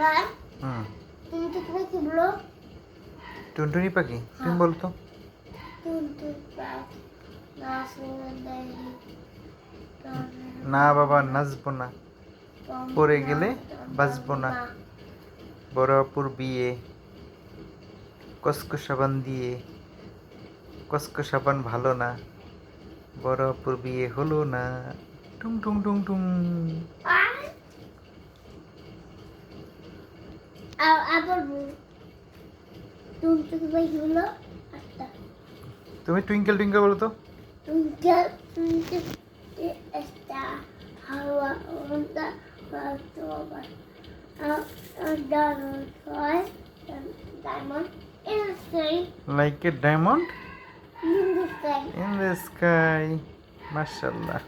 By হুম তুমি তো কি বলো? টুনটুনি পাখি তুমি বলো তো। টুনটুনি পাখি নাচে দেয় না বাবা নাচবো না, পড়ে গেলে বাঁচবো না। বড় আপুর বিয়ে, কসকো সাবান দিয়ে, কসকো সাবান ভালো না, বড় আপুর বিয়ে হলো না। টুং টুং টুং টুং। আবার টুনটুনি পাখি হলো একটা তুমি টুইঙ্কেল টুইঙ্কেল বলো তো। Twinkle twinkle star how the October diamond toy diamond in the sky like a diamond in the sky in the sky. মাশাআল্লাহ।